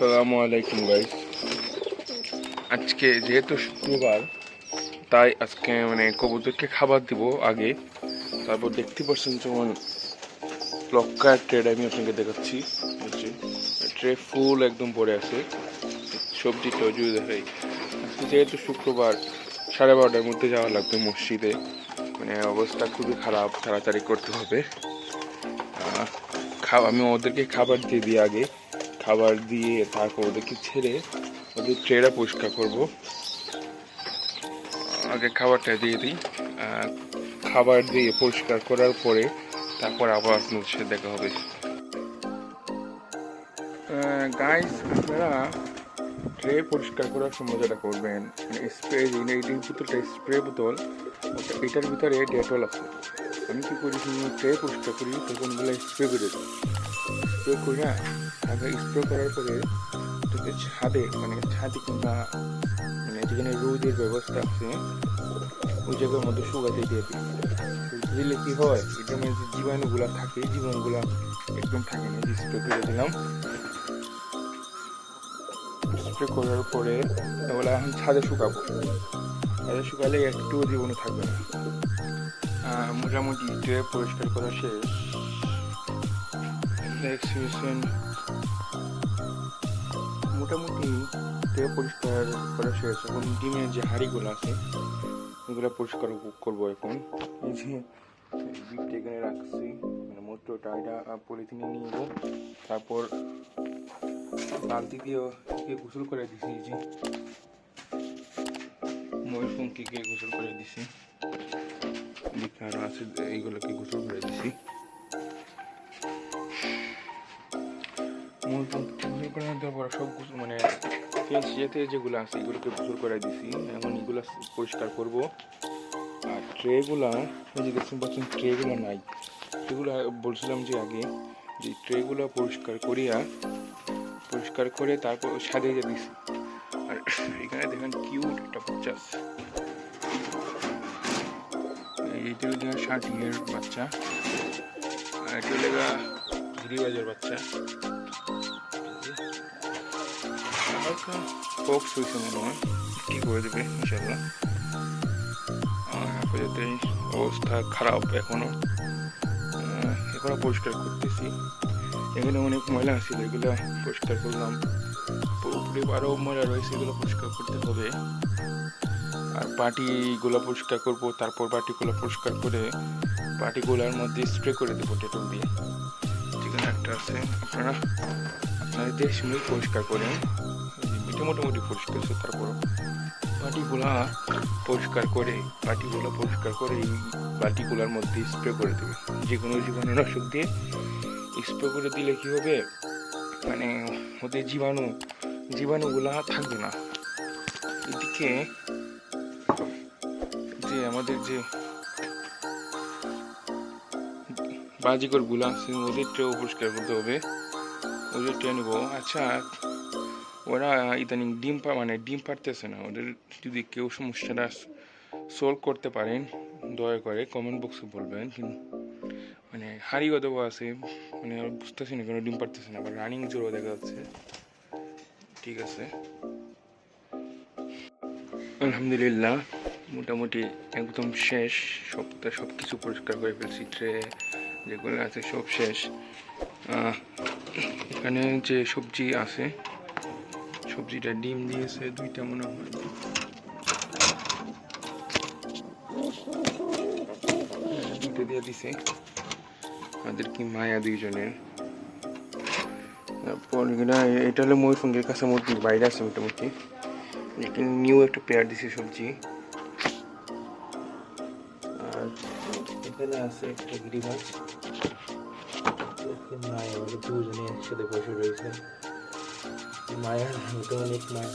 আসসালামু আলাইকুম গাইস। আজকে যেহেতু শুক্রবার, তাই আজকে কবুতরকে খাবার দিব আগে। তারপর দেখতে পাচ্ছেন যেমন লক্কার ট্রেড আমি আপনাকে দেখাচ্ছি। ট্রে ফুল একদম ভরে আছে সবজি টবজি দেখাই। আজকে যেহেতু শুক্রবার 12:30টার মধ্যে যাওয়া লাগবে মসজিদে। অবস্থা খুবই খারাপ, তাড়াতাড়ি করতে হবে। আমি ওদেরকে খাবার দিয়ে দিই আগে। খাবার দিয়ে তারপর ওদেরকে ছেড়ে ওদের ট্রেটা পরিষ্কার করব। আগে খাবারটা দিয়ে দিই। খাবার দিয়ে পরিষ্কার করার পরে তারপর আবার আপনাদের সাথে দেখা হবে। গাইস, আপনারা ট্রে পরিষ্কার করার সময় যেটা করবেন, স্প্রে এই বোতলটা স্প্রে বোতল, এটার ভিতরে ডেটল আছে। আমি কি করি, ট্রে পরিষ্কার করি তখন ওগুলো স্প্রে করে দিই। স্প্রে করি না, আগে স্প্রে করার পরে ছাদে ছাদে কিংবা যেখানে রোদের ব্যবস্থা আছে ওই জায়গার মধ্যে শুকাতে দিয়ে দিই। দিলে কি হয়, এটার মধ্যে যে জীবাণুগুলা থাকে, জীবাণুগুলা একদম থাকে না। স্প্রে করে দিলাম। স্প্রে করার পরে ওগুলা এখন ছাদে শুকাবো। ছাদে শুকালে একটু জীবাণু থাকবে না। মোটামুটি ট্রে পরিষ্কার করা শেষ। মোটামুটি ট্রে পরিষ্কার করা শেষ। এখন ডিমের যে হাঁড়িগুলো আছে এগুলো পরিষ্কার করবো। এখন এই যে বিটটা এখানে রাখছি, মোটরটা এটা পলিথিনে নিয়ে নেবো। তারপর বালতি দিয়ে গোসল করে দিছি। এই যে ময়ূরপঙ্খীকে গোসল করে দিছি, আরো আছে এইগুলোকে গোসল করে দিছি। ময়ূরপঙ্খী গোসল করে দেওয়ার পর সব যেগুলো আছে এগুলোকে গোসল করে দিছি। এখন এগুলো পরিষ্কার করব। আর ট্রেগুলা এই যে দেখতে পাচ্ছেন, ট্রেগুলো নাই। সেগুলো বলছিলাম যে আগে যে ট্রেগুলো পরিষ্কার করে তারপর সাজিয়ে দিছি। আর এখানে দেখেন কিউট একটা বাচ্চা আছে, এইটা হলো শার্টিংয়ের বাচ্চা, আর এটা হলো গিরিবাজের বাচ্চা। হালকা ফক্স হয়েছে মনে হয়, কি করে দেবে ইনশাল্লাহ। আপাতত অবস্থা খারাপ। এখনো পরিষ্কার করতেছি। এখানে অনেক ময়লা আছে, এগুলো পরিষ্কার করলাম। পুরোপুরি আরও ময়লা রয়েছে, এগুলো পরিষ্কার করতে হবে। আর বাটিগুলো পরিষ্কার করবো। তারপর বাটিগুলো পরিষ্কার করে বাটিগুলোর মধ্যে স্প্রে করে দেবো ডেটল দিয়ে। যেখানে একটা আছে, আপনারা দেশ মিল পরিষ্কার করেন। মোটামুটি পরিষ্কার আছে। তারপর বাটিগুলা পরিষ্কার করে এই বাটিগুলোর মধ্যে স্প্রে করে দেবে। যে কোনো জীবাণুনাশক দিয়ে স্প্রে করে দিলে কি হবে, ওদের জীবাণুগুলা থাকবে না। এদিকে যে আমাদের যে বাজিকর গুলা আছে ওদের ট্রেও পরিষ্কার করতে হবে। ওদের ট্রে নেবো। আচ্ছা, ওরা ইদানিং ডিম পারতেছে না। ওদের যদি কেউ সমস্যাটা সলভ করতে পারেন দয়া করে কমেন্ট বক্সে বলবেন। হারিয়ে দেওয়া আছে, বুঝতেছি না কেন ডিম পারতেছে না। আবার রানিং জোরও দেখা যাচ্ছে। ঠিক আছে, আলহামদুলিল্লাহ মোটামুটি একদম শেষ। সব কিছু পরিষ্কার করে ফেলছি। ট্রে যেগুলো আছে সব শেষ। এখানে যে সবজি আছে, সবজিটা ডিম দিয়েছে 2টা মনে হয়। দুটো দিয়ে দিছে। আমাদের কি মায়া 2জনের। তারপর এটা হলো ময়ূরপঙ্খীর কাছে মুরগির বাইরে আছে মোটামুটি। নিউ একটা পেয়ার দিছে সবজি। আর এখানে আছে একটা গিরিবাজ। মায়া 2জনে একসাথে বসে রয়েছে। মায়ার মতো অনেক মায়া।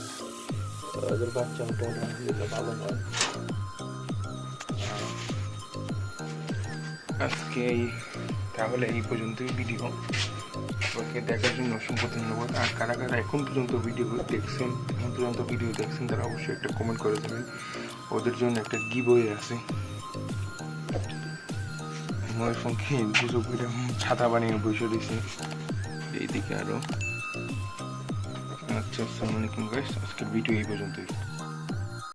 ওদের বাচ্চা মোটামুটি ভালো হয়। আজকে তাহলে এই পর্যন্তই ভিডিও। ওকে দেখার জন্য অসংখ্য ধন্যবাদ। আর কারা এখন পর্যন্ত ভিডিও দেখছেন তারা অবশ্যই একটা কমেন্ট করে দেবেন। ওদের জন্য একটা গিভওয়ে আছে। ময়ূরপঙ্খী গুজব করে ছাতা বানিয়ে বসে রয়েছে। এইদিকে আরো আচ্ছা, আসসালামু আলাইকুম গাইস, আজকের ভিডিও এই পর্যন্তই।